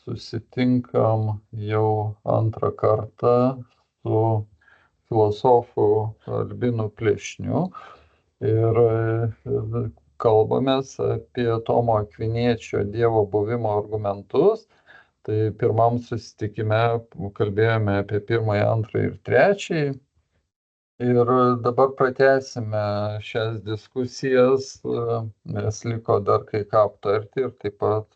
susitinkam jau antrą kartą su filosofu Albinu Plešniu ir kalbamės apie Tomo Akviniečio Dievo buvimo argumentus. Tai pirmam susitikime kalbėjome apie pirmąjį, antrąjį ir trečiąjį. Ir dabar pratęsime šias diskusijas, nes liko dar kai ką aptarti ir taip pat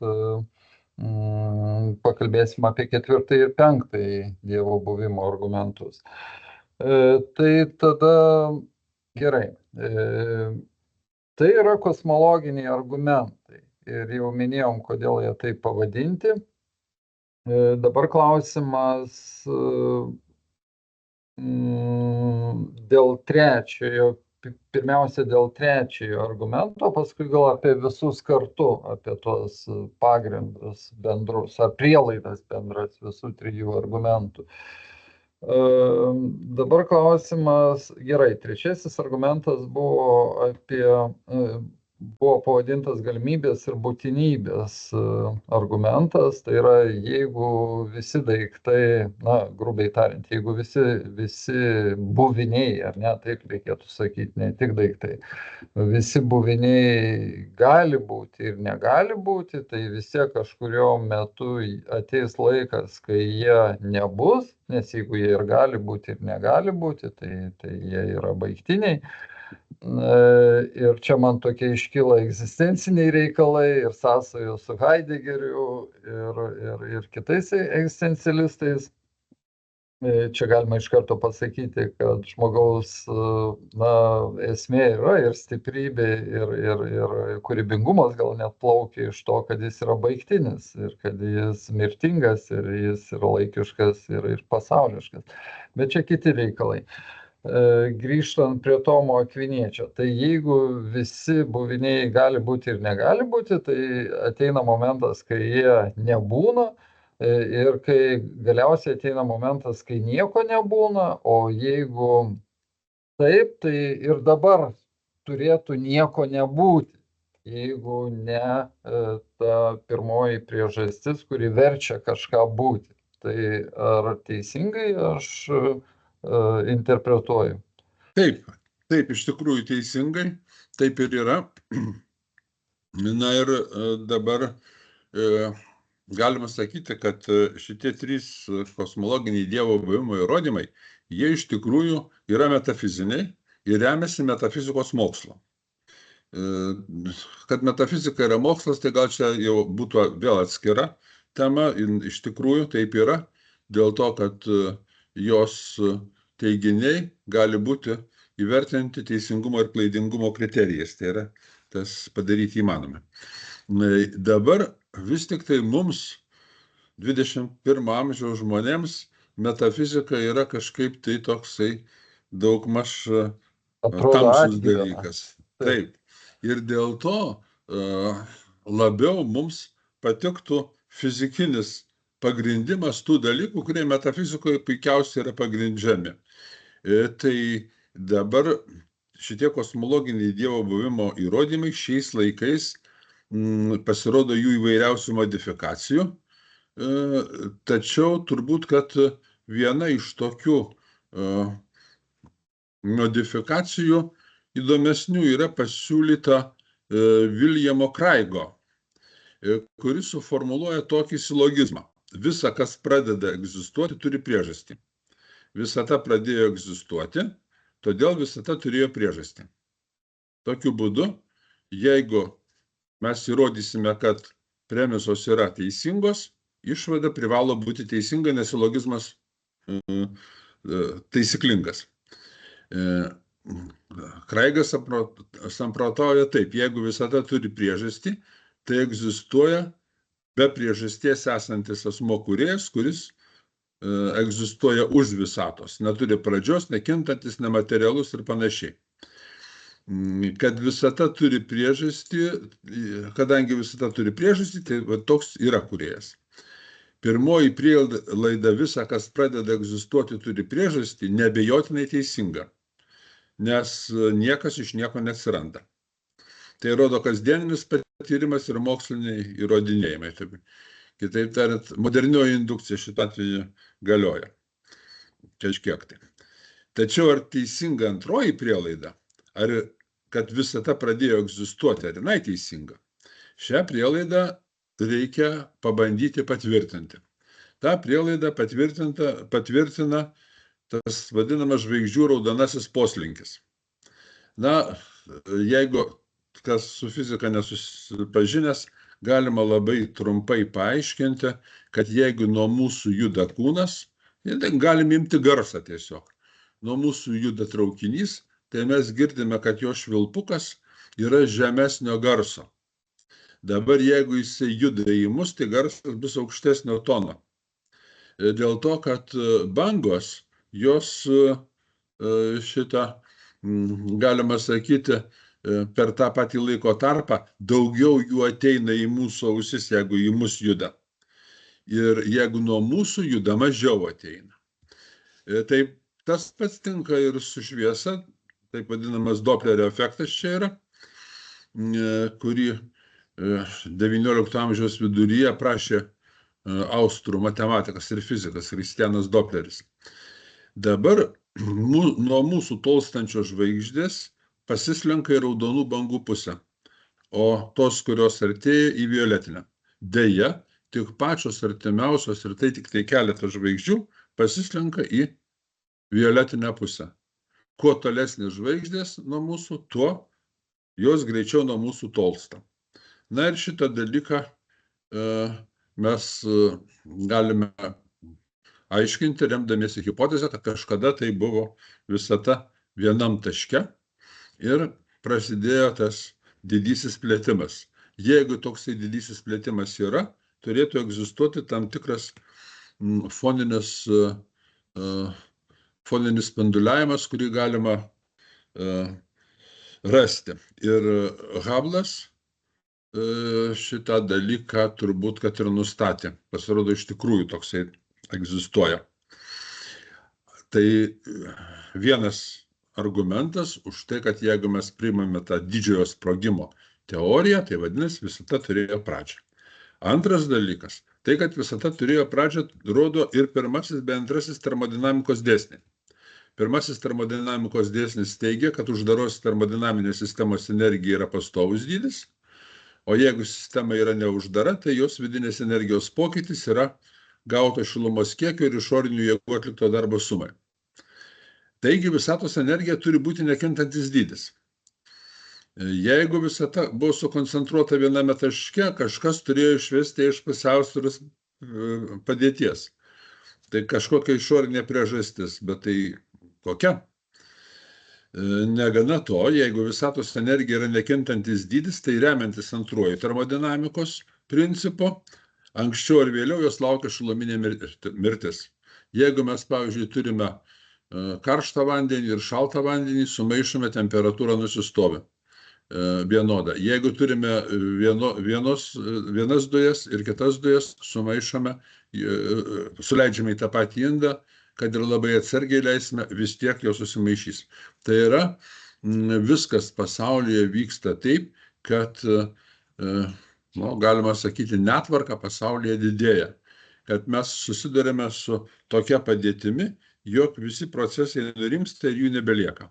pakalbėsim apie ketvirtąjį ir penktąjį Dievo buvimo argumentus. Tai tada gerai. Tai yra kosmologiniai argumentai ir jau minėjom, kodėl jie taip pavadinti. Dabar klausimas dėl trečiojo, pirmiausia dėl trečiojo argumento, paskui gal apie visus kartu, apie tuos pagrindus bendrus, ar prielaidas bendras visų trijų argumentų. Dabar klausimas, gerai, trečiasis argumentas buvo pavadintas galimybės ir būtinybės argumentas, tai yra, jeigu visi daiktai, na, grubiai tariant, jeigu visi buviniai, ar ne, taip reikėtų sakyti, ne tik daiktai, visi buviniai gali būti ir negali būti, tai vis tiek kažkurio metu ateis laikas, kai jie nebus, nes jeigu jie ir gali būti ir negali būti, tai jie yra baigtiniai. Ir čia man tokie iškyla egzistenciniai reikalai ir sąsajos su Heideggeriu ir kitais egzistencialistais. Čia galima iš karto pasakyti, kad žmogaus esmė yra ir stiprybė ir kūrybingumas gal net plaukia iš to, kad jis yra baigtinis ir kad jis mirtingas ir jis yra laikiškas ir pasauliškas. Bet čia kiti reikalai. Grįžtant prie Tomo Akviniečio, tai jeigu visi buviniai gali būti ir negali būti, tai ateina momentas, kai jie nebūna ir kai galiausiai ateina momentas, kai nieko nebūna, o jeigu taip, tai ir dabar turėtų nieko nebūti, jeigu ne ta pirmoji priežastis, kuri verčia kažką būti. Tai ar teisingai aš interpretuoju? Taip, iš tikrųjų teisingai, taip ir yra. Na ir dabar galima sakyti, kad šitie trys kosmologiniai Dievo buvimo įrodymai, jie iš tikrųjų yra metafiziniai ir remiasi metafizikos mokslo. Kad metafizika yra mokslas, tai gal čia jau būtų vėl atskira tema, iš tikrųjų taip yra, dėl to, kad jos teiginiai gali būti įvertinti teisingumo ir klaidingumo kriterijais, tai yra tas padaryti įmanoma. Dabar vis tik tai mums, 21 amžiaus žmonėms, metafizika yra kažkaip tai toksai daugmaž tamsus dalykas. Taip. Ir dėl to labiau mums patiktų fizikinis pagrindimas tų dalykų, kurie metafizikoje puikiausiai yra pagrindžiami. Tai dabar šitie kosmologiniai Dievo buvimo įrodymai šiais laikais pasirodo jų įvairiausių modifikacijų, tačiau turbūt, kad viena iš tokių modifikacijų įdomesnių yra pasiūlyta Viljamo Kraigo, kuris suformuluoja tokį silogizmą. Visa, kas pradeda egzistuoti, turi priežastį. Visata pradėjo egzistuoti, todėl visata turėjo priežastį. Tokiu būdu, jeigu mes įrodysime, kad premisos yra teisingos, išvada privalo būti teisinga, nes silogizmas taisyklingas. Kraigas samprotauja taip, jeigu visata turi priežastį, tai egzistuoja be priežasties esantis asmuo kūrėjas, kuris egzistuoja už visatos, neturi pradžios, nekintantis, nematerialus ir panašiai. Kad visata turi priežastį, kadangi visata turi priežastį, tai toks yra kūrėjas. Pirmoji prielaida visa, kas pradeda egzistuoti, turi priežastį, neabejotinai teisinga, nes niekas iš nieko neatsiranda. Tai rodo kasdieninis patyrimas ir moksliniai įrodinėjimai. Kitaip tariant, modernioji indukcija šitą atveju galioja. Kažkiek tai. Tačiau ar teisinga antroji prielaida, ar kad visata pradėjo egzistuoti, ar jinai teisinga? Šią prielaidą reikia pabandyti patvirtinti. Ta prielaida patvirtina tas vadinamas žvaigždžių raudonasis poslinkis. Na, jeigu kas su fizika nesusipažinęs, galima labai trumpai paaiškinti, kad jeigu nuo mūsų juda kūnas, tai galim imti garsą tiesiog. Nuo mūsų juda traukinys, tai mes girdime, kad jo švilpukas yra žemesnio garso. Dabar jeigu jisai juda į mus, tai garsas bus aukštesnio tono. Dėl to, kad bangos, jos šitą, galima sakyti, per tą patį laiko tarpą daugiau jų ateina į mūsų ausis, jeigu į mus juda. Ir jeigu nuo mūsų juda, mažiau ateina. Taip, tas pats tinka ir su šviesa, taip vadinamas Doplerio efektas čia yra, kurį 19 amžiaus viduryje aprašė austrų matematikas ir fizikas Kristianas Dopleris. Dabar nuo mūsų tolstančios žvaigždės pasislenka į raudonų bangų pusę, o tos, kurios artėja, į violetinę. Deja, tik pačios artimiausios ir tai tik tai keletas žvaigždžių pasislenka į violetinę pusę. Kuo tolesnės žvaigždės nuo mūsų, tuo jos greičiau nuo mūsų tolsta. Na ir šitą dalyką mes galime aiškinti, remdamiesi hipotezę, kad kažkada tai buvo visata vienam taške ir prasidėjo tas didysis plėtimas. Jeigu toksai didysis plėtimas yra, turėtų egzistuoti tam tikras foninis spinduliavimas, kurį galima rasti. Ir Hubble'as šitą dalyką turbūt, kad ir nustatė. Pasirodo, iš tikrųjų toksai egzistuoja. Tai vienas argumentas už tai, kad jeigu mes priimame tą didžiojo sprogimo teoriją, tai vadinasi, visata turėjo pradžią. Antras dalykas, tai, kad visata turėjo pradžią, rodo ir pirmasis bei antrasis termodinamikos dėsniai. Pirmasis termodinamikos dėsnis teigia, kad uždaros termodinaminės sistemos energija yra pastovus dydis, o jeigu sistema yra neuždara, tai jos vidinės energijos pokytis yra gauto šilumos kiekio ir išorinių jėgų atlikto darbo sumai. Taigi visatos energija turi būti nekintantis dydis. Jeigu visata buvo sukoncentruota viename taške, kažkas turėjo išvesti iš pusiausvyros padėties. Tai kažkokia išorinė priežastis, bet tai kokia? Negana to, jeigu visatos energija yra nekintantis dydis, tai remiantis antruoju termodinamikos principu, anksčiau ar vėliau jos laukia šiluminė mirtis. Jeigu mes, pavyzdžiui, turime karštą vandenį ir šaltą vandenį, sumaišome, temperatūrą nusistovi vienodą. Jeigu turime vienas dujas ir kitas dujas, sumaišome, suleidžiame į tą patį indą, kad ir labai atsargiai leisime, vis tiek jos susimaišys. Tai yra, viskas pasaulyje vyksta taip, kad, galima sakyti, netvarka pasaulyje didėja. Kad mes susidurime su tokia padėtimi, jog visi procesai nurimsta ir jų nebelieka.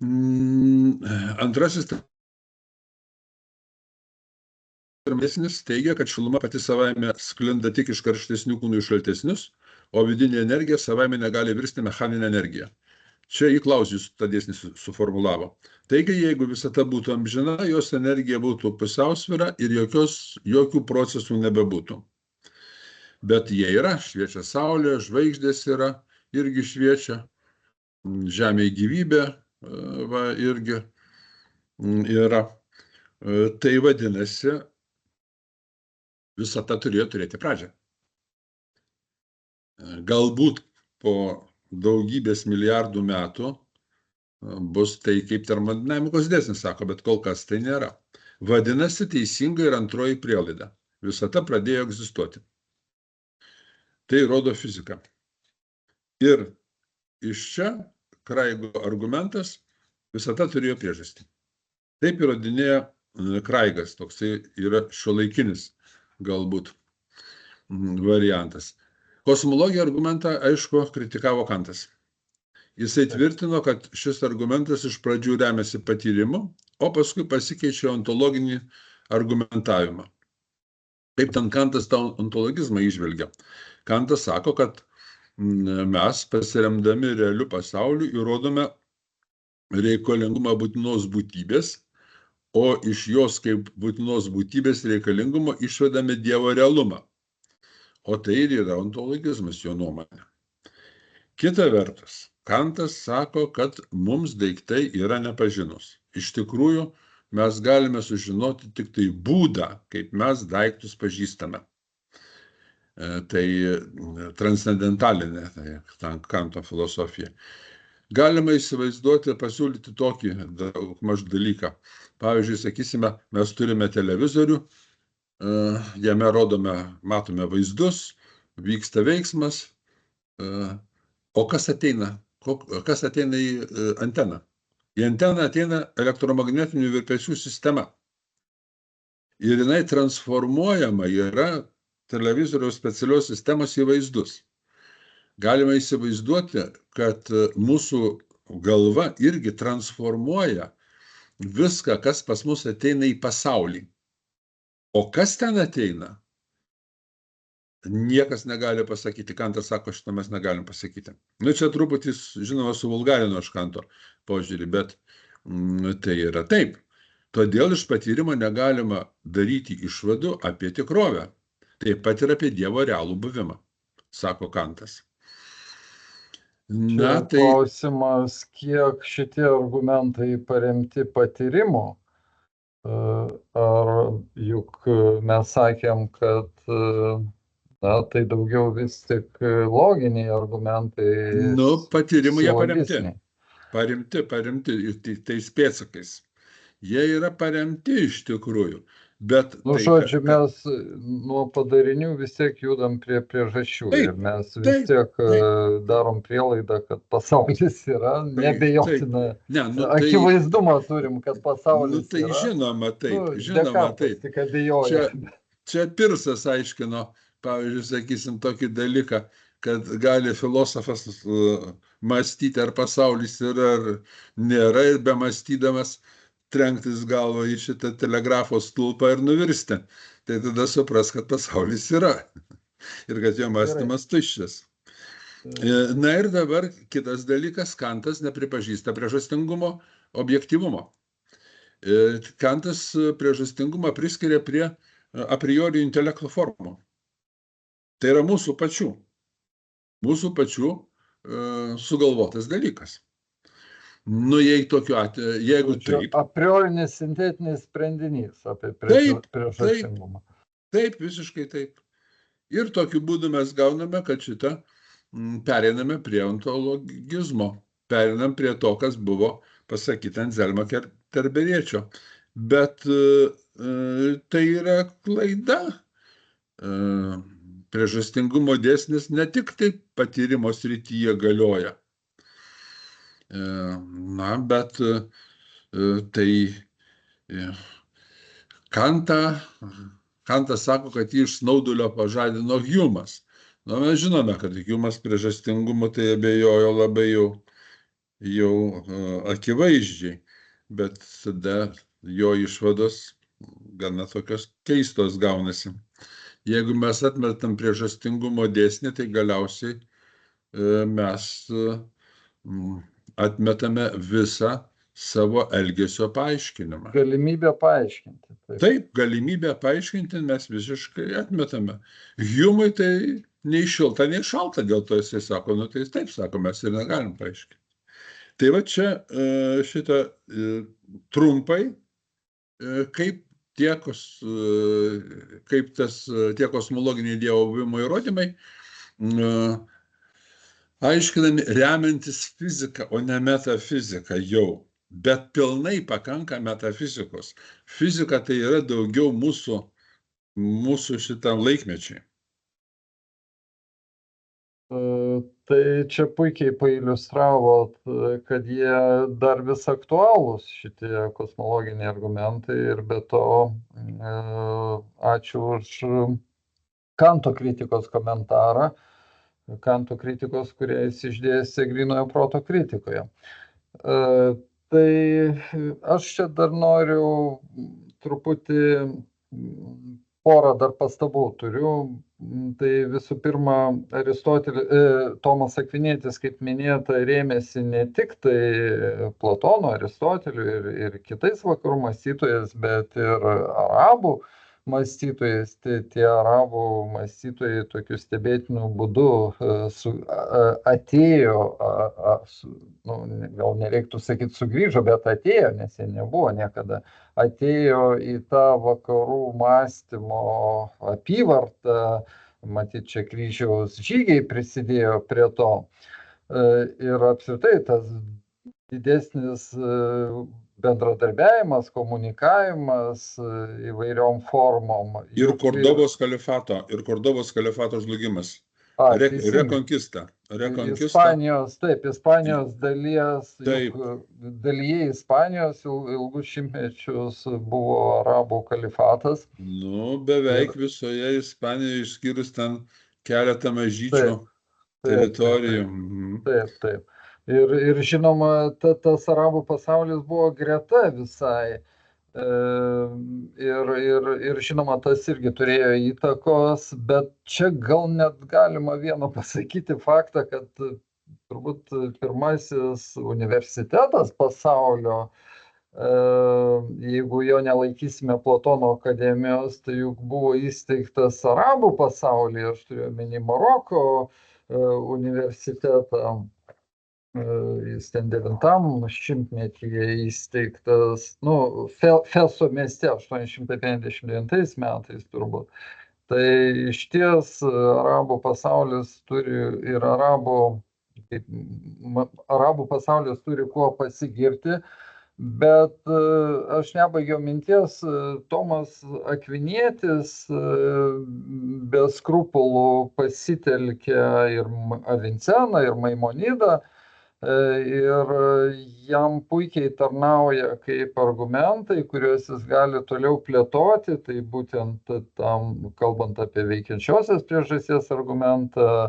Antrasis termodėsnis teigia, kad šiluma pati savaime sklinda tik iš karštesnių kūnų į šaltesnius, o vidinė energija savaime negali virsti mechaninę energiją. Čia į Clausius tą dėsnį suformulavo. Taigi, jeigu visata būtų amžina, jos energija būtų pusiausvyra ir jokių procesų nebebūtų. Bet jie yra, šviečia saulė, žvaigždės yra, irgi šviečia, žemėje gyvybė irgi yra. Tai vadinasi, visata turėjo turėti pradžią. Galbūt po daugybės milijardų metų bus tai kaip termodinamikos dėsnis, sako, bet kol kas tai nėra. Vadinasi, teisinga ir antroji prielaida. Visata pradėjo egzistuoti. Tai rodo fizika. Ir iš čia Kraigo argumentas, visata turėjo priežastį. Taip įrodinėja Kraigas, toksai yra šiuolaikinis galbūt variantas. Kosmologija argumentą, aišku, kritikavo Kantas. Jisai tvirtino, kad šis argumentas iš pradžių remiasi patyrimu, o paskui pasikeičia ontologinį argumentavimą. Kaip ten Kantas tą ontologizmą įžvelgia? Kantas sako, kad mes pasiremdami realiu pasauliu įrodome reikalingumą būtinos būtybės, o iš jos kaip būtinos būtybės reikalingumo išvedame Dievo realumą. O tai ir yra ontologizmas, jo nuomonė. Kita vertus, Kantas sako, kad mums daiktai yra nepažinus. Iš tikrųjų, mes galime sužinoti tik tai būdą, kaip mes daiktus pažįstame. Tai transcendentalinė Kanto filosofija. Galima įsivaizduoti, pasiūlyti tokį daugmaž dalyką. Pavyzdžiui, sakysime, mes turime televizorių, jame matome vaizdus, vyksta veiksmas, o kas ateina? Kas ateina į anteną? Į anteną ateina elektromagnetinių virpesių sistema. Ir jinai transformuojama yra televizoriaus specialios sistemos į vaizdus. Galima įsivaizduoti, kad mūsų galva irgi transformuoja viską, kas pas mus ateina į pasaulį. O kas ten ateina? Niekas negali pasakyti. Kantas sako, šitą mes negalim pasakyti. Nu, čia truputį, žinoma, suvulgarino aš Kanto požiūrį, bet tai yra taip. Todėl iš patyrimo negalima daryti išvadų apie tikrovę. Taip pat ir apie Dievo realų buvimą, sako Kantas. Čia klausimas, kiek šitie argumentai paremti patyrimu. Ar juk mes sakėm, kad tai daugiau vis tik loginiai argumentai. Nu, patyrimu jie paremti ir tais pėdsakais. Jie yra paremti iš tikrųjų. Bet nu, žodžiu, mes nuo padarinių vis tiek judam prie priežasčių. Ir mes vis tiek darom prielaidą, kad pasaulis yra, nebejotina. Akivaizdumą turim, kad pasaulis yra. Tai žinoma, taip. Tik abejoja. Čia Pirsas aiškino, pavyzdžiui, sakysim, tokį dalyką, kad gali filosofas mąstyti, ar pasaulis yra, ar nėra, ir be mąstydamas trenktis galvą į šitą telegrafo stulpą ir nuvirsti. Tai tada supras, kad pasaulis yra ir kad jo mąstymas tuščias. Na ir dabar kitas dalykas, Kantas nepripažįsta priežastingumo objektyvumo. Kantas priežastingumą priskiria prie a priori intelekto formų. Tai yra mūsų pačių sugalvotas dalykas. Nu, jei tokiu atveju, jeigu taip. A priorinis sintetinis sprendinys apie priežastingumą. Taip, visiškai taip. Ir tokiu būdu mes gauname, kad šitą pereiname prie ontologizmo. Pereinam prie to, kas buvo pasakyta Anzelmo Kerberiečio. Bet tai yra klaida. Priežastingumo dėsnis ne tik taip patyrimo srityje galioja. Na, bet tai Kantas sako, kad jį iš snaudulio pažadino Hjumas. Na, mes žinome, kad Hjumas priežastingumu tai abejojo labai jau akivaizdžiai, bet tada jo išvados gana tokios keistos gaunasi. Jeigu mes atmetam priežastingumo dėsnį, tai galiausiai mes atmetame visą savo elgesio paaiškinimą. Galimybę paaiškinti. Taip, galimybę paaiškinti mes visiškai atmetame. Hjumui tai nei šilta, nei šalta, dėl to jisai sako, nu tai taip sako, mes ir negalim paaiškinti. Tai va čia šitą trumpai, kaip tie kosmologiniai Dievo buvimo įrodymai aiškinami remiantis fiziką, o ne metafiziką jau. Bet pilnai pakanka metafizikos. Fizika tai yra daugiau mūsų šitam laikmečiai. Tai čia puikiai pailiustravot, kad jie dar vis aktualūs, šitie kosmologiniai argumentai, ir be to ačiū už Kanto kritikos komentarą, Kanto kritikos, kurią jis išdėstė grynojo proto kritikoje. Tai aš čia dar noriu truputį porą dar pastabų turiu. Tai visų pirma, Tomas Akvinietis, kaip minėta, rėmėsi ne tik tai Platonu, Aristoteliu ir kitais vakarų mąstytojais, bet ir arabų mąstytojais. Tie arabų mąstytojai tokiu stebėtinu būdu atėjo, gal nereiktų sakyti sugrįžo, bet atėjo, nes jie nebuvo niekada, atėjo į tą vakarų mąstymo apyvartą. Matyt, čia kryžiaus žygiai prisidėjo prie to. Ir apskritai tas didesnis bendradarbiavimas, komunikavimas įvairiom formom. Ir Kordobos kalifato žlugimas. Rekonkista. Ispanijos dalyje Ispanijos ilgus šimtmečius buvo arabų kalifatas. Beveik visoje Ispanijoje, išskyrus ten keletą mažyčių teritorijų. Taip. Ir žinoma, tas arabų pasaulis buvo greta visai. Ir žinoma, tas irgi turėjo įtakos, bet čia gal net galima vieno pasakyti faktą, kad turbūt pirmasis universitetas pasaulio, jeigu jo nelaikysime Platono akademijos, tai juk buvo įsteigtas arabų pasaulyje, aš turiu omeny Maroko universitetą. Jis ten 9 šimtmetyje įsteigtas, Feso mieste 859 metais turbūt. Tai išties arabų pasaulis turi ir arabų pasaulis turi kuo pasigirti, bet aš nebaigiau minties, Tomas Akvinietis be skrupulų pasitelkė ir Avinceną, ir Maimonidą, ir jam puikiai tarnauja kaip argumentai, kuriuos jis gali toliau plėtoti. Tai būtent tam, kalbant apie veikiančiosios priežasties argumentą,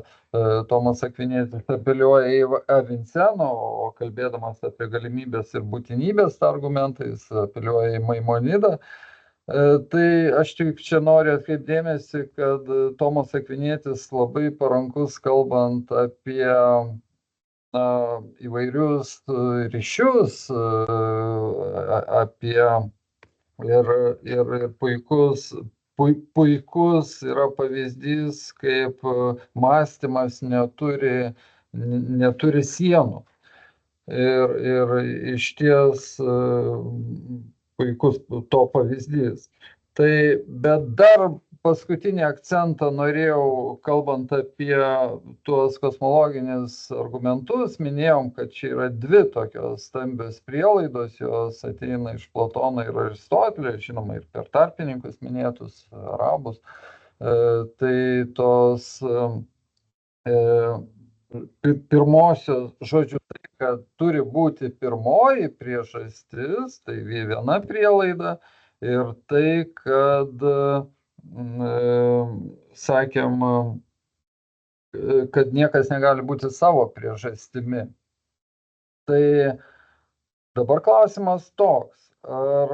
Tomas Akvinietis apeliuoja į Avinceną, o kalbėdamas apie galimybės ir būtinybės tą argumentą, jis apeliuoja į Maimonidą. Tai aš tik čia noriu atkreipti dėmesį, kad Tomas Akvinietis labai parankus, kalbant apie įvairius ryšius, apie ir puikus yra pavyzdys, kaip mąstymas neturi sienų. Ir išties puikus to pavyzdys. Tai, bet dar paskutinį akcentą norėjau, kalbant apie tuos kosmologinius argumentus, minėjom, kad čia yra dvi tokios stambios prielaidos, jos ateina iš Platono ir Aristotelio, žinoma, ir per tarpininkus minėtus arabus. Tai tos pirmosios, žodžiu, tai, kad turi būti pirmoji priežastis, tai viena prielaida, ir tai, kad sakėm, kad niekas negali būti savo priežastimi. Tai dabar klausimas toks, ar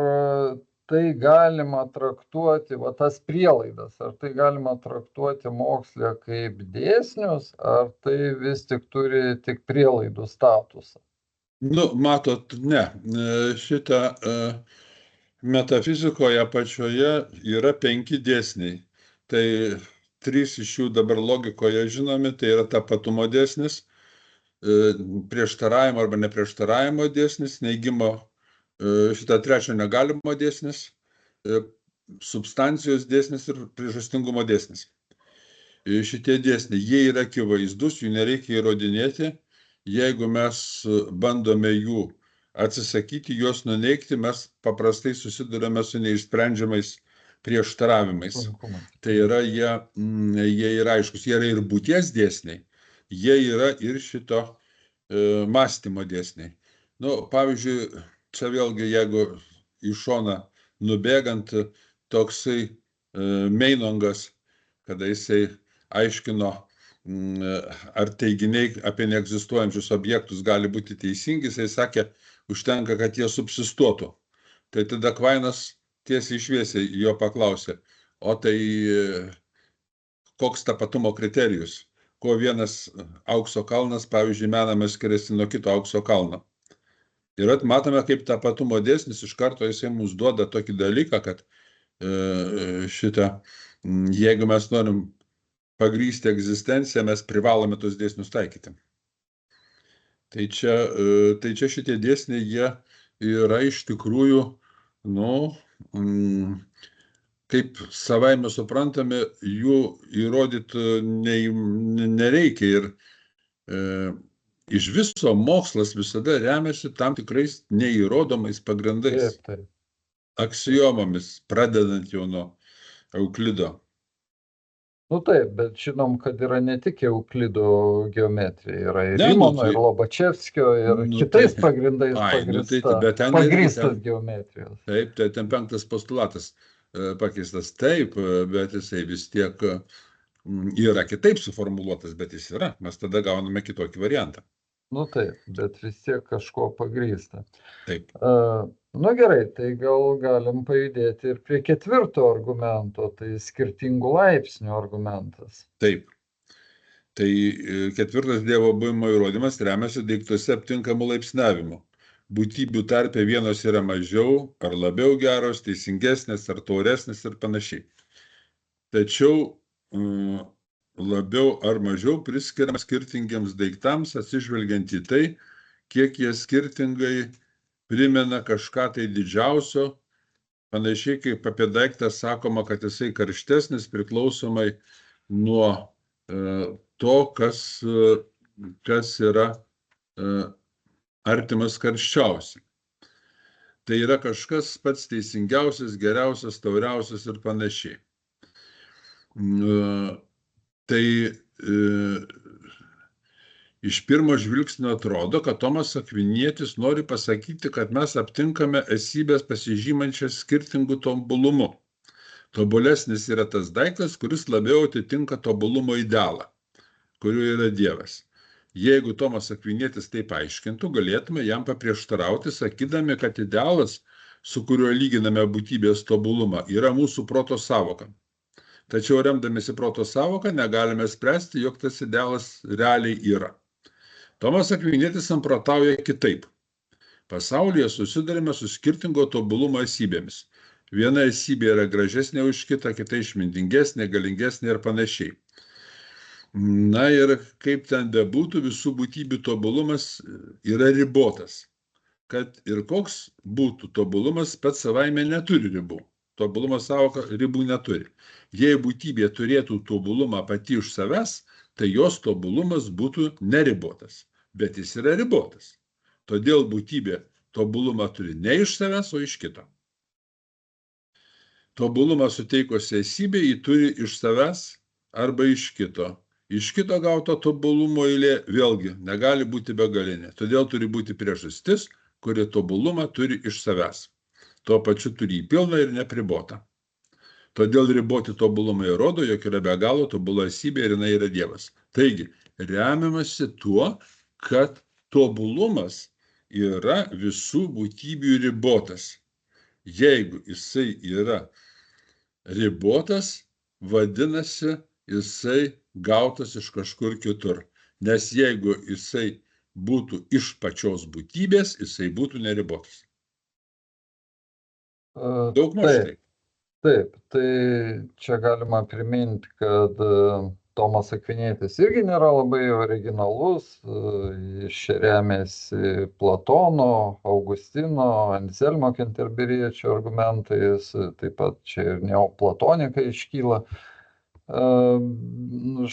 tai galima traktuoti, tas prielaidas, ar tai galima traktuoti moksle kaip dėsnius, ar tai vis tik turi tik prielaidų statusą? Matot, ne. Šitą metafizikoje pačioje yra 5 dėsniai. Tai 3 iš jų dabar logikoje žinomi, tai yra tapatumo dėsnis, prieštaravimo arba neprieštaravimo dėsnis, neigimo, šitą 3 negalimo dėsnis, substancijos dėsnis ir priežastingumo dėsnis. Šitie dėsniai, jie yra akivaizdus, jų nereikia įrodinėti. Jeigu mes bandome jų atsisakyti, juos nuneigti, mes paprastai susidurime su neišsprendžiamais prieštaravimais. Tai yra, jie yra aiškus, jie yra ir būties dėsniai. jie yra ir šito mąstymo dėsniai. Nu, pavyzdžiui, čia vėlgi, jeigu į šoną nubėgant, toksai Meinongas, kada jisai aiškino, ar teiginiai apie neegzistuojančius objektus gali būti teisingi, jisai sakė, užtenka, kad jie subsistuotų. Tai tada Kvainas tiesiai šviesiai jo paklausė, o tai koks tapatumo kriterijus, kuo vienas aukso kalnas, pavyzdžiui, menamas skiriasi nuo kito aukso kalno. Ir matome, kaip tapatumo dėsnis iš karto jisai mums duoda tokį dalyką, kad jeigu mes norim pagrysti egzistenciją, mes privalome tos dėsnius taikyti. Tai čia šitie dėsniai, jie yra iš tikrųjų, kaip savaime suprantame, jų įrodyti nereikia. Ir iš viso mokslas visada remiasi tam tikrais neįrodomais pagrindais, aksiomomis, pradedant jau nuo Euklido. Nu taip, bet žinom, kad yra ne tik Euklido geometrija, yra ir Rimono, ir Lobačevskio, ir kitais pagrindais pagrįstas geometrijos. Taip, tai ten 5 postulatas pakeistas, taip, bet jisai vis tiek yra kitaip suformuluotas, bet jis yra. Mes tada gauname kitokį variantą. Nu taip, bet vis tiek kažko pagrįsta. Taip. Nu gerai, tai gal galim pajudėti ir prie 4 argumento, tai skirtingų laipsnių argumentas. Taip. Tai 4 Dievo buvimo įrodymas remiasi daiktuose aptinkamų laipsniavimų. Būtybių tarpe vienos yra mažiau ar labiau geros, teisingesnės ar tauresnės ir panašiai. Tačiau labiau ar mažiau priskiriama skirtingiems daiktams, atsižvelgiant į tai, kiek jie skirtingai primena kažką tai didžiausio, panašiai kaip apie daiktą sakoma, kad jisai karštesnis priklausomai nuo to, kas yra artimas karščiausiai. Tai yra kažkas pats teisingiausias, geriausias, tauriausias ir panašiai. Tai iš pirmo žvilgsnio atrodo, kad Tomas Akvinietis nori pasakyti, kad mes aptinkame esybės pasižymančias skirtingų tobulumu. Tobulesnis yra tas daiktas, kuris labiau atitinka tobulumo idealą, kuriuo yra Dievas. Jeigu Tomas Akvinietis taip aiškintų, galėtume jam paprieštarauti, sakydami, kad idealas, su kuriuo lyginame būtybės tobulumą, yra mūsų proto sąvoka. Tačiau remdamėsi proto sąvoką negalime spręsti, jog tas idealas realiai yra. Tomas Akvinietis samprotauja kitaip. Pasaulyje susidurime su skirtingo tobulumo esybėmis. Viena esybė yra gražesnė už kitą, kita išmintingesnė, galingesnė ir panašiai. Na ir kaip ten bebūtų, visų būtybių tobulumas yra ribotas. Kad ir koks būtų tobulumas, pats savaime neturi ribų. Tobulumo sąvoka ribų neturi. Jei būtybė turėtų tobulumą pati iš savęs, tai jos tobulumas būtų neribotas, bet jis yra ribotas. Todėl būtybė tobulumą turi ne iš savęs, o iš kito. Tobulumą suteikusi esybė jį turi iš savęs arba iš kito. Iš kito gauto tobulumo eilė vėlgi negali būti begalinė. Todėl turi būti priežastis, kuri tobulumą turi iš savęs. Tuo pačiu turi jį pilną ir nepribotą. Todėl riboti tobulumai rodo, jog yra be galo tobula esybė ir jinai yra Dievas. Taigi, remiamasi tuo, kad tobulumas yra visų būtybių ribotas. Jeigu jisai yra ribotas, vadinasi, jisai gautas iš kažkur kitur. Nes jeigu jisai būtų iš pačios būtybės, jisai būtų neribotas. Daug mažai. Taip, tai čia galima priminti, kad Tomas Akvinietis irgi nėra labai originalus, iš remiasi Platono, Augustino, Anselmo Kenterberiečio argumentais, taip pat čia ir neoplatonika iškyla.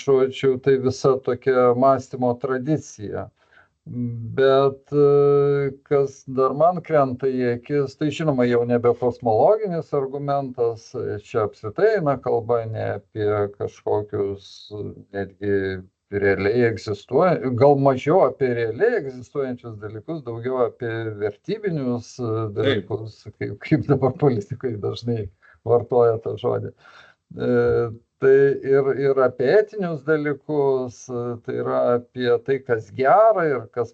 Žodžiu, tai visa tokia mąstymo tradicija. Bet kas dar man krenta į akis, tai žinoma jau nebe kosmologinis argumentas, čia apskritai eina kalba ne apie kažkokius netgi realiai egzistuoja, gal mažiau apie realiai egzistuojančius dalykus, daugiau apie vertybinius dalykus, kaip dabar politikai dažnai vartoja tą žodį. Tai ir apie etinius dalykus, tai yra apie tai, kas gera ir kas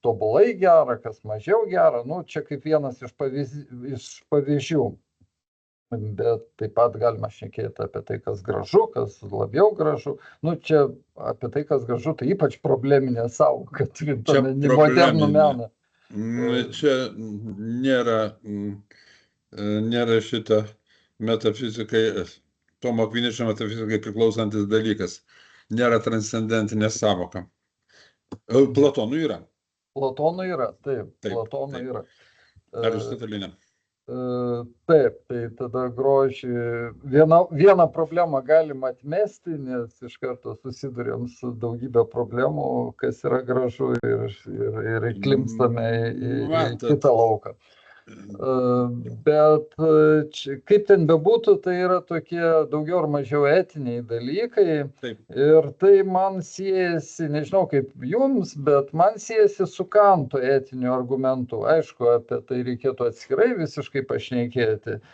tobulai gera, kas mažiau gera. Nu, čia kaip vienas iš pavyzdžių. Bet taip pat galima šnekėti apie tai, kas gražu, kas labiau gražu. Nu, čia apie tai, kas gražu, tai ypač probleminė sąvoka, turint omeny modernų meną. Čia nėra šita metafizikai, Tomo Akviniečio metafizikai priklausantis dalykas. Nėra transcendentinė sąvoka. Platonų yra. Platonų yra, taip. Platonų yra. Aristotelinė. Taip, tai tada grožį vieną problemą galima atmesti, nes iš karto susidurėm su daugybė problemų, kas yra gražu ir klimpstame į kitą lauką. Bet kaip ten bebūtų, tai yra tokie daugiau ar mažiau etiniai dalykai. Taip. Ir tai man siejasi, nežinau kaip jums, bet man siejasi su Kanto etiniu argumentu. Aišku, apie tai reikėtų atskirai visiškai pašnekėti.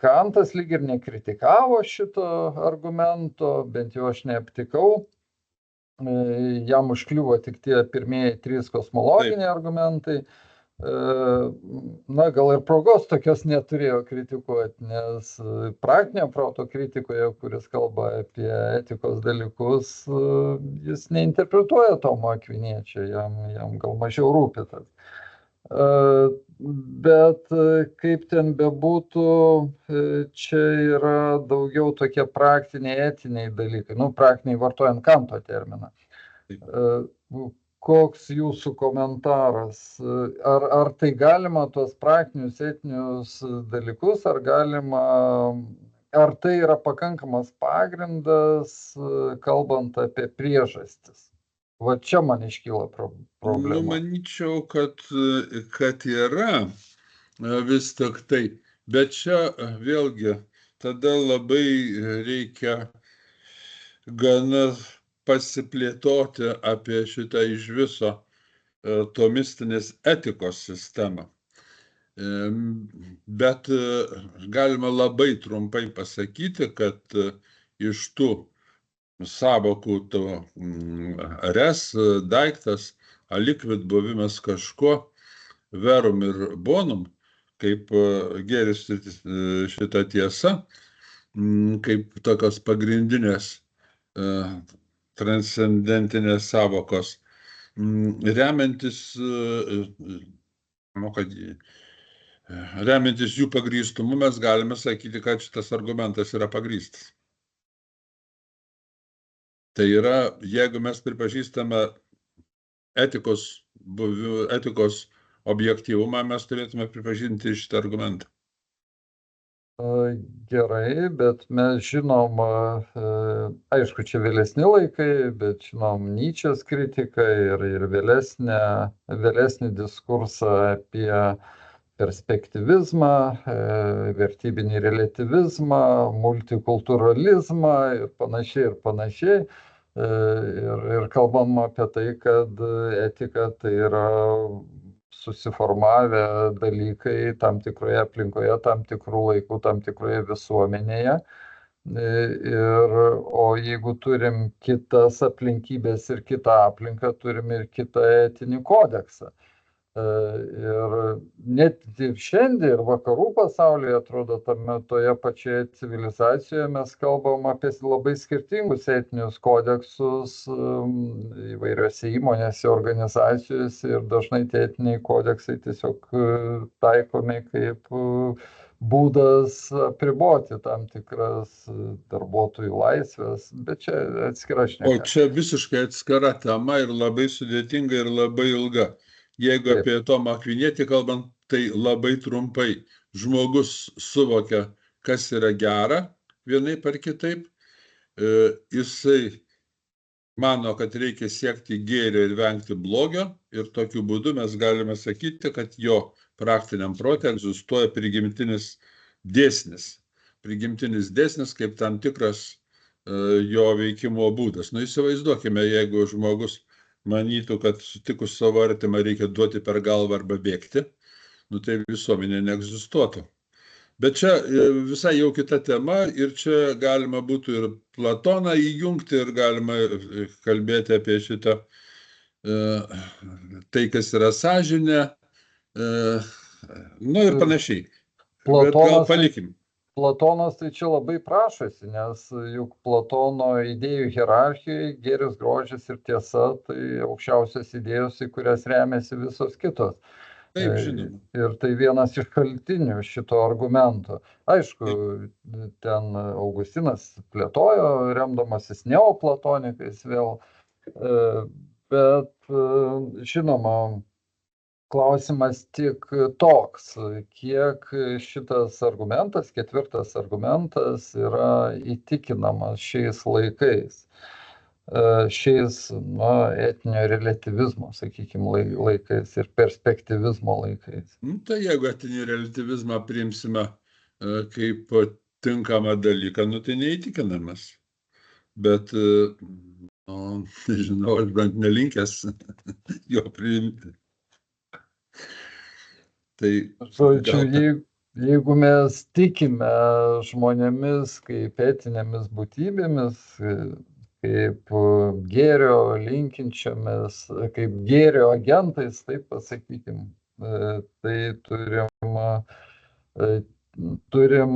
Kantas lyg ir nekritikavo šito argumento, bent jau aš neaptikau. Jam užkliuvo tik tie pirmieji 3 kosmologiniai argumentai. Na, gal ir progos tokios neturėjo kritikuoti, nes praktinio proto kritikoje, kuris kalba apie etikos dalykus, jis neinterpretuoja Tomo Akviniečio, jam gal mažiau rūpi tas. Bet kaip ten bebūtų, čia yra daugiau tokie praktiniai, etiniai dalykai, nu, praktiniai vartojant Kanto terminą. Koks jūsų komentaras? Ar tai galima tuos praktinius, etinius dalykus, ar tai yra pakankamas pagrindas, kalbant apie priežastis? Va čia man iškyla problema. Nu, manyčiau, kad yra vis tik tai, bet čia vėlgi tada labai reikia gana pasiplėtoti apie šitą iš viso tomistinės etikos sistemą. Bet galima labai trumpai pasakyti, kad iš tų sąvokų res, daiktas, aliquid buvimas kažkuo, verum ir bonum, kaip gėris šita tiesa, kaip tokios pagrindinės transcendentinės sąvokos, remiantis jų pagrįstumu, mes galime sakyti, kad šitas argumentas yra pagrįstas. Tai yra, jeigu mes pripažįstame etikos objektyvumą, mes turėtume pripažinti šitą argumentą. Gerai, bet mes žinom, aišku, čia vėlesni laikai, bet žinom Nyčės kritiką ir vėlesnį diskursą apie perspektyvizmą, vertybinį reliatyvizmą, multikulturalizmą ir panašiai. Ir kalbam apie tai, kad etika tai yra susiformavę dalykai tam tikroje aplinkoje, tam tikrų laikų, tam tikroje visuomenėje. O jeigu turim kitas aplinkybės ir kitą aplinką, turim ir kitą etinį kodeksą. Ir net ir šiandien ir vakarų pasaulyje, atrodo, toje pačioje civilizacijoje mes kalbam apie labai skirtingus etinius kodeksus įvairiose įmonėse, organizacijose ir dažnai tie etiniai kodeksai tiesiog taikomi kaip būdas apriboti tam tikras darbuotojų laisvės, bet čia atskira šneka. O čia visiškai atskira tema ir labai sudėtinga ir labai ilga. Jeigu apie Tomą Akvinietį kalbant, tai labai trumpai. Žmogus suvokia, kas yra gera, vienaip ar kitaip. Jisai mano, kad reikia siekti gėrio ir vengti blogio. Ir tokiu būdu mes galime sakyti, kad jo praktiniam prote egzistuoja prigimtinis dėsnis. Prigimtinis dėsnis kaip tam tikras jo veikimo būdas. Nu, įsivaizduokime, jeigu žmogus manytų, kad sutikus savo artimą reikia duoti per galvą arba bėgti, nu, tai visuomenė neegzistuotų. Bet čia visai jau kita tema ir čia galima būtų ir Platoną įjungti ir galima kalbėti apie šitą, tai, kas yra sąžinė, nu ir panašiai. Bet gal palikim. Platonas tai čia labai prašosi, nes juk Platono idėjų hierarchijoje gėris, grožis ir tiesa tai aukščiausios idėjos, į kurias remiasi visos kitos. Taip, žinoma. Ir tai vienas iš šaltinių šito argumento. Aišku, ten Augustinas plėtojo, remdamasis neoplatonikais vėl, bet žinoma, klausimas tik toks, kiek šitas argumentas, ketvirtas argumentas, yra įtikinamas šiais laikais, šiais etinio reliatyvizmo, sakykime, laikais ir perspektyvizmo laikais. Tai jeigu etinį reliatyvizmą priimsime kaip tinkamą dalyką, nu tai neįtikinamas. Bet, nežinau, aš bent nelinkęs jo priimti. Tai, jeigu mes tikime žmonėmis kaip etinėmis būtybėmis, kaip gėrio linkinčiomis, kaip gėrio agentais, taip pasakykim, tai turim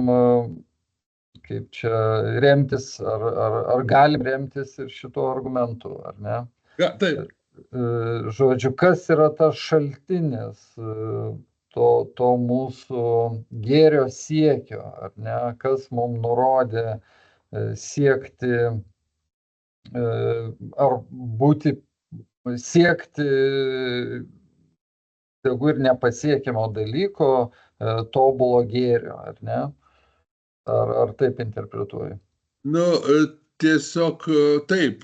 kaip čia remtis, ar galim remtis ir šituo argumentu, ar ne? Ja, taip. Žodžiu, kas yra tas šaltinis to mūsų gėrio siekio, ar ne? Kas mums nurodė siekti, ar siekti, tegu ir nepasiekiamo dalyko, tobulo gėrio, ar ne? Ar taip interpretuoju? Nu, tiesiog taip.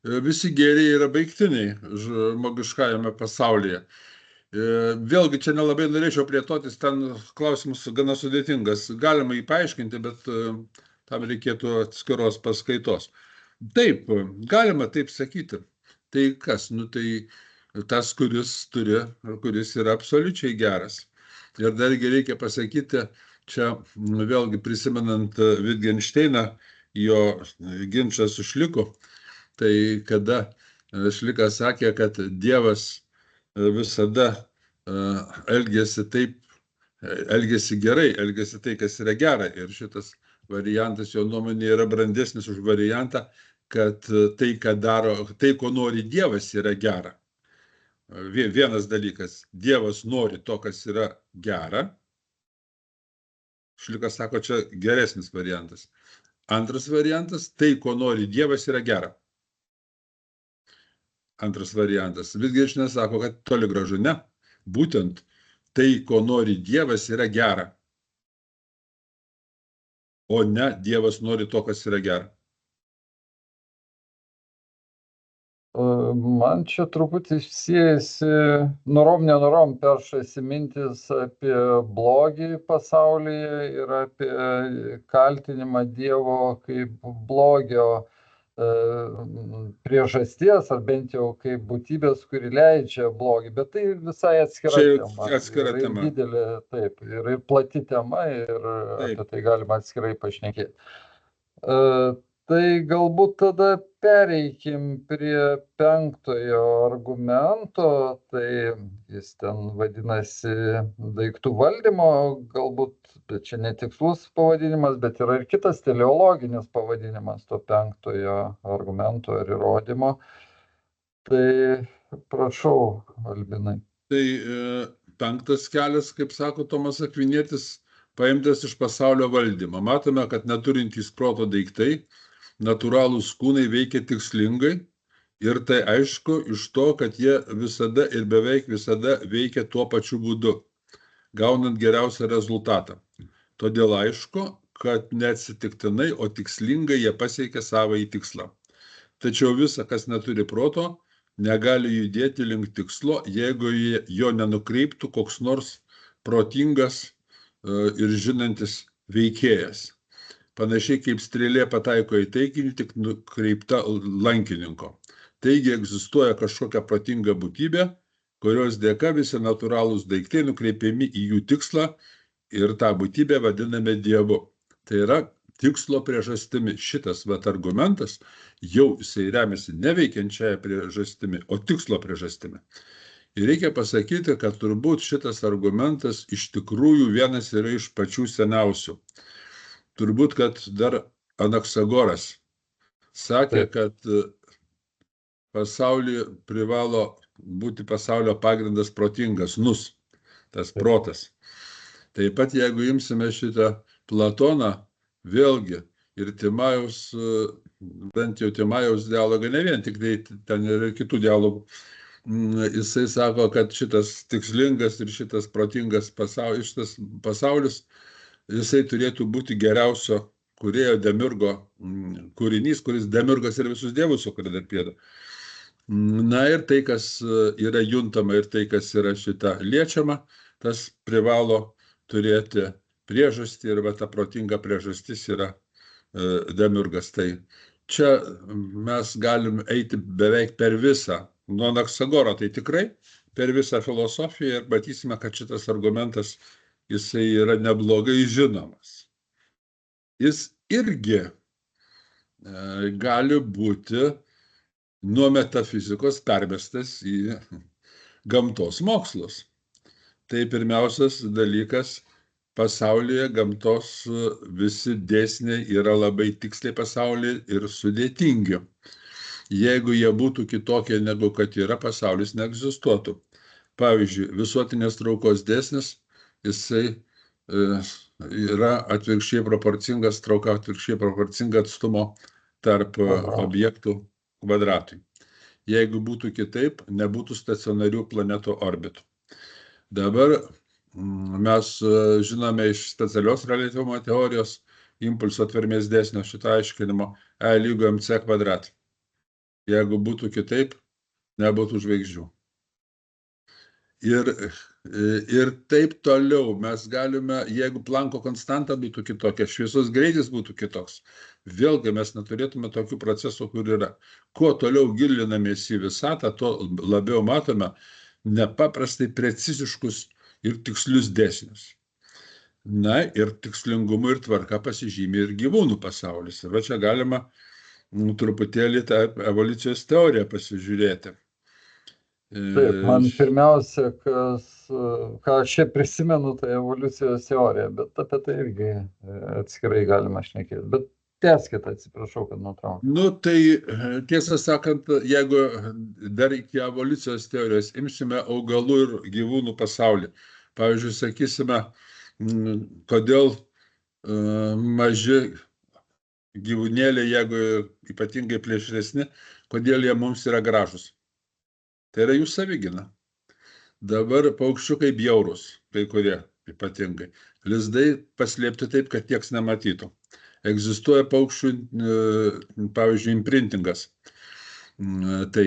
Visi gėriai yra baigtiniai žmogiškajame pasaulyje. Vėlgi, čia nelabai norėčiau plėtotis, ten klausimas gana sudėtingas. Galima jį paaiškinti, bet tam reikėtų atskiros paskaitos. Taip, galima taip sakyti. Tai kas? Nu, tai tas, kuris turi, kuris yra absoliučiai geras. Ir dargi reikia pasakyti, čia vėlgi prisimenant Wittgensteiną, jo ginčą su Šliku, tai kada Šlikas sakė, kad Dievas visada elgėsi gerai, elgėsi tai, kas yra gera. Ir šitas variantas jo nuomonė yra brandesnis už variantą, kad tai, ko nori Dievas, yra gera. Vienas dalykas, Dievas nori to, kas yra gera. Šlikas sako, čia geresnis variantas. Antras variantas, tai, ko nori Dievas, yra gera. Antras variantas. Wittgensteinas sako, kad toli gražu ne. Būtent tai, ko nori Dievas, yra gera. O ne Dievas nori to, kas yra gera. Man čia truputį siejasi, nenorom peršasi mintis apie blogį pasaulyje ir apie kaltinimą Dievo kaip blogio priežasties, ar bent jau kaip būtybės, kuri leidžia blogį, bet tai visai atskira tema. Atskira tema. Didelė, taip, ir plati tema, ir apie tai galima atskirai pašnekėti. Tai galbūt tada pereikim prie penktojo argumento, tai jis ten vadinasi daiktų valdymo, galbūt, bet čia netikslus pavadinimas, bet yra ir kitas teleologinis pavadinimas to penktojo argumento ir įrodymo. Tai prašau, Albinai. Tai penktas kelias, kaip sako Tomas Akvinietis, paimtas iš pasaulio valdymo. Matome, kad neturintys proto daiktai, natūralūs kūnai veikia tikslingai ir tai aišku iš to, kad jie visada ir beveik visada veikia tuo pačiu būdu, gaunant geriausią rezultatą. Todėl aišku, kad neatsitiktinai, o tikslingai jie pasiekia savąjį tikslą. Tačiau visa, kas neturi proto, negali judėti link tikslo, jeigu jo nenukreiptų koks nors protingas ir žinantis veikėjas. panašiai kaip strėlė pataiko į taikinį, tik nukreipta lankininko. Taigi egzistuoja kažkokia protinga būtybė, kurios dėka visi natūralūs daiktai nukreipiami į jų tikslą ir tą būtybę vadiname Dievu. Tai yra tikslo priežastimi. Šitas argumentas jau jisai remiasi neveikiančiąją priežastimi, o tikslo priežastimi. Ir reikia pasakyti, kad turbūt šitas argumentas iš tikrųjų vienas yra iš pačių seniausių. Turbūt, kad dar Anaksagoras sakė, kad pasaulyje privalo būti pasaulio pagrindas protingas, tas protas. Taip pat, jeigu imsime šitą Platoną, vėlgi, ir Timajaus, bent jau Timajaus dialogą, ne vien, tik tai ten yra kitų dialogų, jisai sako, kad šitas tikslingas ir šitas protingas pasaulis, jisai turėtų būti geriausio kūrėjo Demiurgo kūrinys, kuris Demiurgas ir visus dievus sukuria dar priedo. Na ir tai, kas yra juntama ir tai, kas yra šita liečiama, tas privalo turėti priežastį ir ta protinga priežastis yra Demiurgas. Tai čia mes galim eiti beveik per visą, nuo Anaksagoro tai tikrai, per visą filosofiją ir matysime, kad šitas argumentas jisai yra neblogai žinomas. Jis irgi gali būti nuo metafizikos pervestas į gamtos mokslus. Tai pirmiausias dalykas, pasaulyje gamtos visi dėsniai yra labai tiksliai pasaulyje ir sudėtingi. Jeigu jie būtų kitokie negu kad yra, pasaulis neegzistuotų. Pavyzdžiui, visuotinės traukos dėsnis, jisai yra atvirkščiai proporcingas, trauka atvirkščiai proporcinga atstumo tarp objektų kvadratui. Jeigu būtų kitaip, nebūtų stacionarių planetų orbitų. Dabar mes žinome iš specialios reliatyvumo teorijos impulso tvermės dėsnio šito aiškinimo E lygu mc kvadratui. Jeigu būtų kitaip, nebūtų žvaigždžių. Ir taip toliau mes galime, jeigu Planko konstanta būtų kitokia, šviesos greitis būtų kitoks, vėlgi mes neturėtume tokių procesų, kur yra. Kuo toliau gilinamės į visatą, tuo labiau matome nepaprastai preciziškus ir tikslius dėsnius. Na ir tikslingumu ir tvarka pasižymė ir gyvūnų pasaulis. Ir va čia galima truputėlį tą evoliucijos teoriją pasižiūrėti. Taip, man pirmiausia, ką aš čia prisimenu, tai evoliucijos teorija, bet apie tai irgi atskirai galima šnekėti. Bet tęskite, atsiprašau, kad nutraukiau. Nu, tai tiesą sakant, jeigu dar iki evoliucijos teorijos imsime augalų ir gyvūnų pasaulį, pavyzdžiui, sakysime, kodėl maži gyvūnėliai, jeigu ypatingai plėšresni, kodėl jie mums yra gražus. Tai yra jų savigina. Dabar paukščiukai bjaurūs, kai kurie ypatingai. Lizdai paslėpti taip, kad tieks nematytų. Egzistuoja paukščių, pavyzdžiui, imprintingas. Tai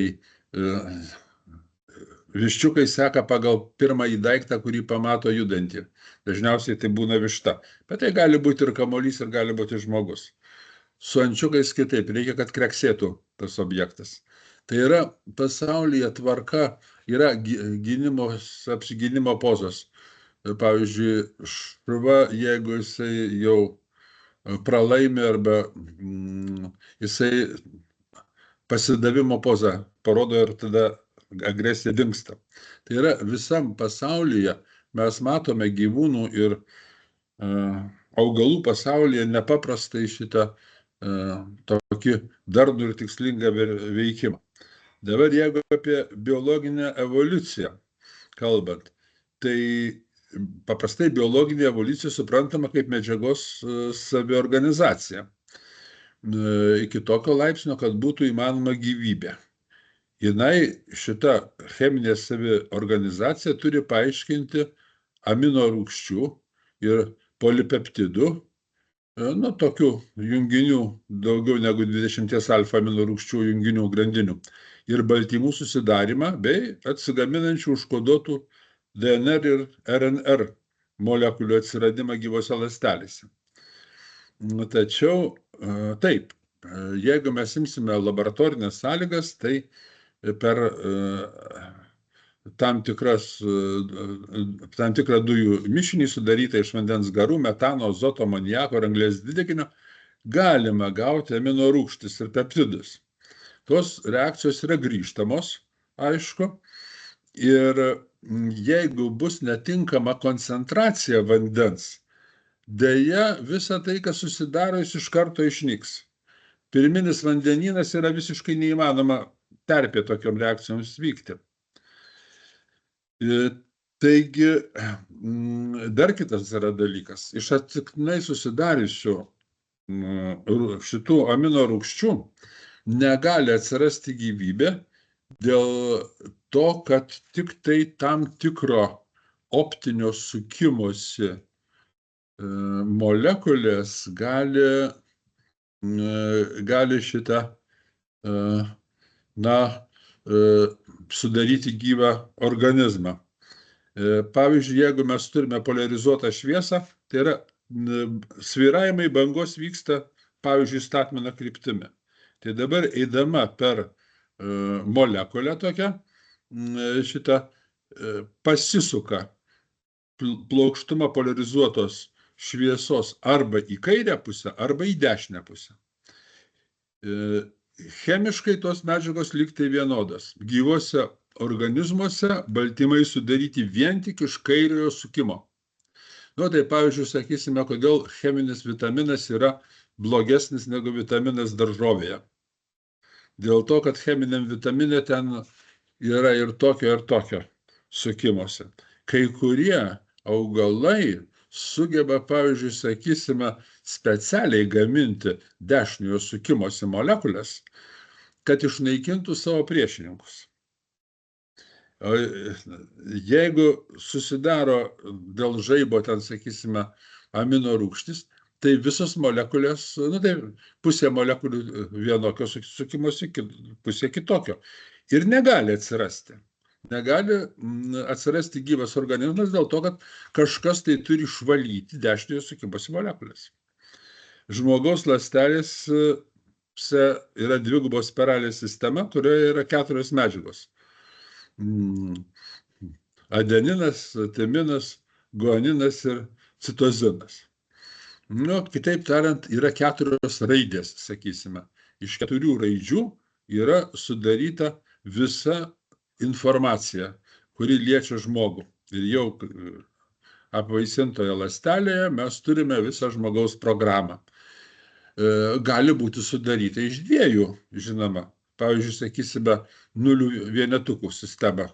viščiukai seka pagal pirmąjį daiktą, kurį pamato judantį. Dažniausiai tai būna višta. Bet tai gali būti ir kamuolys, ir gali būti žmogus. Su ančiukais kitaip, reikia, kad kreksėtų tas objektas. Tai yra pasaulyje tvarka, yra apsigynimo pozos. Pavyzdžiui, šuva, jeigu jisai jau pralaimi arba jisai pasidavimo pozą parodo ir tada agresija dingsta. Tai yra visam pasaulyje mes matome gyvūnų ir augalų pasaulyje nepaprastai šitą tokį darnų ir tikslingą veikimą. Dabar jeigu apie biologinę evoliuciją kalbant, tai paprastai biologinė evoliucija suprantama kaip medžiagos saviorganizacija. Iki tokio laipsnio, kad būtų įmanoma gyvybė. Jinai šita cheminė saviorganizacija turi paaiškinti amino rūgščių ir polipeptidų, tokių junginių, daugiau negu 20 alfa amino rūgščių junginių grandinių, ir baltymų susidarimą bei atsigaminančių užkoduotų DNR ir RNR molekulių atsiradimą gyvose ląstelėse. Tačiau taip, jeigu mes imsime laboratorinės sąlygas, tai per tam tikrą dujų mišinį sudarytą iš vandens garų, metano, azoto, amoniako ir anglies dvideginio, galima gauti amino rūgštis ir peptidus. Tos reakcijos yra grįžtamos, aišku, ir jeigu bus netinkama koncentracija vandens, deja, visa tai, kas susidaro, jis iš karto išnyks. Pirminis vandenynas yra visiškai neįmanoma terpė tokiom reakcijoms vykti. Taigi, dar kitas yra dalykas. Iš atsitiktinai susidariusių šitų amino rūgščių negali atsirasti gyvybė dėl to, kad tik tai tam tikro optinio sukimosi molekulės gali šitą sudaryti gyvą organizmą. Pavyzdžiui, jeigu mes turime polarizuotą šviesą, tai yra svyravimai bangos vyksta, pavyzdžiui, statmeno kryptimi. Tai dabar eidama per molekulę tokią, šitą pasisuka plokštuma polarizuotos šviesos arba į kairę pusę, arba į dešinę pusę. Chemiškai tos medžiagos lygtai vienodos. Gyvose organizmuose baltymai sudaryti vien tik iš kairiojo sukimo. Tai pavyzdžiui, sakysime, kodėl cheminis vitaminas yra blogesnis negu vitaminas daržovėje. Dėl to, kad cheminiam vitamine ten yra ir tokio sukimuose. Kai kurie augalai sugeba, pavyzdžiui, sakysime, specialiai gaminti dešiniojo sukimosi molekulės, kad išnaikintų savo priešininkus. Jeigu susidaro dėl žaibo, ten, sakysime, amino rūgštis, tai visos molekulės, tai pusė molekulių vienokio sukimosi, pusė kitokio. Ir negali atsirasti. Negali atsirasti gyvas organizmas dėl to, kad kažkas tai turi išvalyti dešiniojo sukimosi molekulės. Žmogaus ląstelėse yra dvigubos spiralės sistema, kurioje yra 4 medžiagos. Adeninas, timinas, guaninas ir citozinas. Kitaip tariant, yra 4 raidės, sakysime. Iš 4 raidžių yra sudaryta visa informacija, kuri liečia žmogų. Ir jau apvaisintoje ląstelėje mes turime visą žmogaus programą. Gali būti sudaryta iš 2, žinoma. Pavyzdžiui, sakysime, 0 vienetukų sistema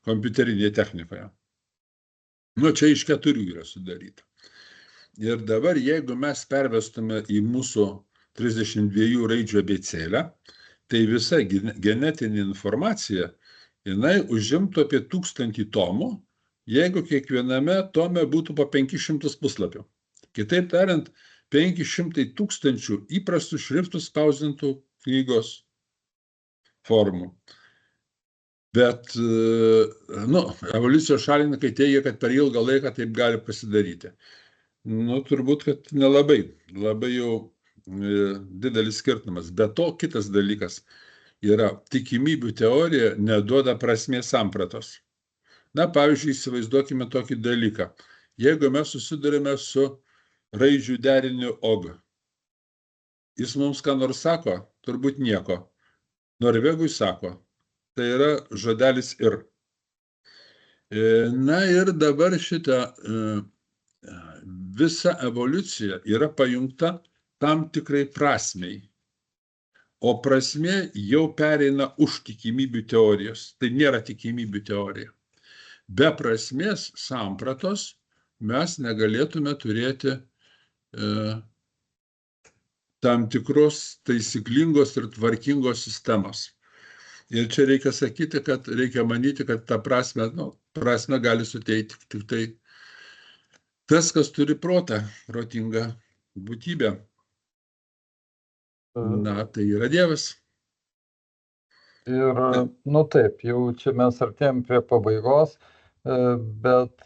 kompiuterinėje technikoje. Čia iš 4 yra sudaryta. Ir dabar, jeigu mes pervestume į mūsų 32 raidžių abėcėlę, tai visa genetinė informacija, jinai užimtų apie 1000 tomų, jeigu kiekviename tome būtų po 500 puslapių. Kitaip tariant, 500 000 įprastų šriftų spausdintų knygos formų. Bet, evoliucijos šalininkai teigia, kad per ilgą laiką taip gali pasidaryti. Turbūt, kad nelabai, labai jau didelis skirtumas. Be to, kitas dalykas yra, tikimybių teorija neduoda prasmės sampratos. Pavyzdžiui, įsivaizduokime tokį dalyką. Jeigu mes susidurime su raidžių deriniu og, jis mums ką nors sako, turbūt nieko. Norvegui sako, tai yra žodelis ir. Ir dabar šitą visa evoliucija yra pajungta tam tikrai prasmei. O prasmė jau pereina už tikimybių teorijos. Tai nėra tikimybių teorija. Be prasmės sampratos mes negalėtume turėti tam tikros taisyklingos ir tvarkingos sistemos. Ir čia reikia sakyti, kad reikia manyti, kad tą prasmę gali suteikti tik tai tas, kas turi protą, protingą būtybę. Tai yra Dievas. Ir, taip, jau čia mes artėjom prie pabaigos, bet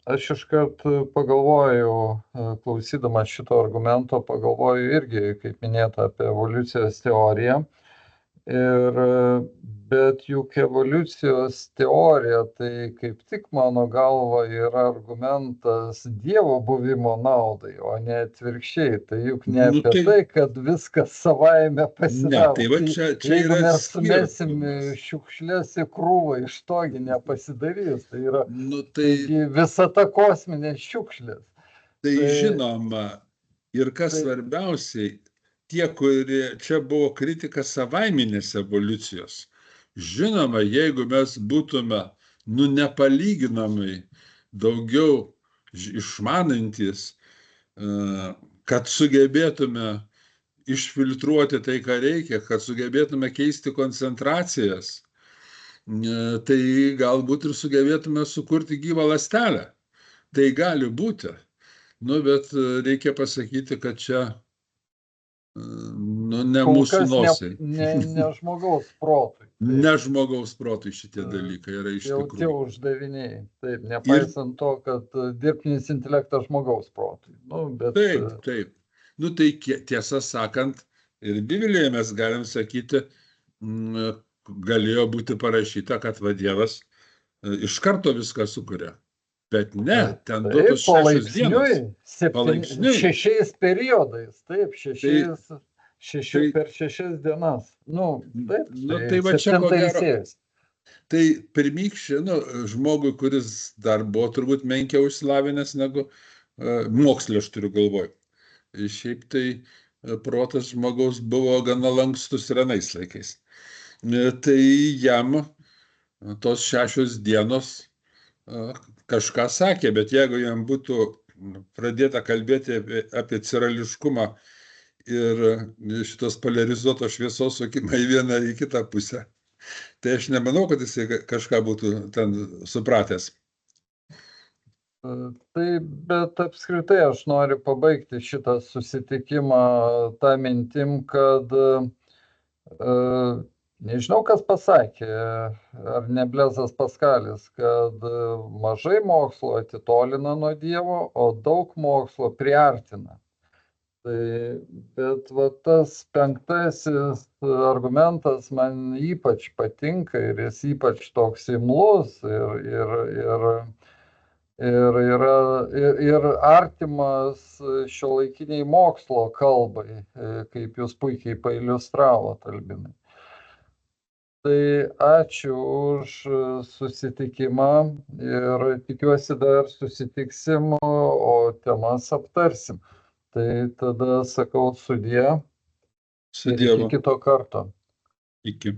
Aš iškart pagalvojau, klausydamas šito argumento, pagalvoju irgi, kaip minėta, apie evoliucijos teoriją. Bet juk evoliucijos teorija tai kaip tik mano galva yra argumentas Dievo buvimo naudai, o ne atvirkščiai. Tai juk ne Nu apie tai, tai, kad viskas savaime ne, pasidaro. tai va Tai čia jeigu yra mes sumesim skirtumas. šiukšlės į krūvą, iš togi nepasidarys. Tai yra, Nu tai, taigi visata kosminė šiukšlės. tai Tai, žinoma, ir kas tai svarbiausiai, tie, kurie čia buvo kritika savaiminės evoliucijos. Žinoma, jeigu mes būtume, nu, nepalyginamai daugiau išmanantis, kad sugebėtume išfiltruoti tai, ką reikia, kad sugebėtume keisti koncentracijas, tai galbūt ir sugebėtume sukurti gyvą ląstelę. Tai gali būti. Nu, bet reikia pasakyti, kad čia, nu, ne kol mūsų kas nosiai. ne žmogaus protui. Taip. Ne žmogaus protui šitie dalykai yra iš Jau tie tikrųjų. uždaviniai. Taip, Ir nepaisant to, kad dirbtinis intelektas žmogaus protui. Nu, bet taip, taip. Nu, tai tiesą sakant, ir Biblijoje mes galim sakyti, galėjo būti parašyta, kad va Dievas iš karto viską sukuria. Bet ne, ten taip, duotos 6 dienos. palaipsniui, 6 periodais. Taip, per 6 dienas. Nu, taip, Nu, tai va čia ko 7 gero. Ilsėjus. Tai pirmykščiai, nu, žmogui, kuris dar buvo turbūt menkiau išsilavinęs negu mokslė, aš turiu galvoj. Šiaip tai protas žmogaus buvo gana lankstus ir anais laikais. Tai jam tos 6 dienos kažką sakė, bet jeigu jam būtų pradėta kalbėti apie cirališkumą ir šitos polarizuotos šviesos sukimą į vieną į kitą pusę, tai aš nemanau, kad jisai kažką būtų ten supratęs. Taip, bet apskritai aš noriu pabaigti šitą susitikimą tą mintim, kad nežinau, kas pasakė, ar ne Blezas Paskalis, kad mažai mokslo atitolina nuo Dievo, o daug mokslo priartina. Bet va tas 5. argumentas man ypač patinka ir jis ypač toks imlus ir artimas šiuolaikiniai mokslo kalbai, kaip jūs puikiai pailiustravot, Albinai. Tai ačiū už susitikimą ir tikiuosi dar susitiksim, o temas aptarsim. Tai tada sakau sudie ir iki kito karto. Iki.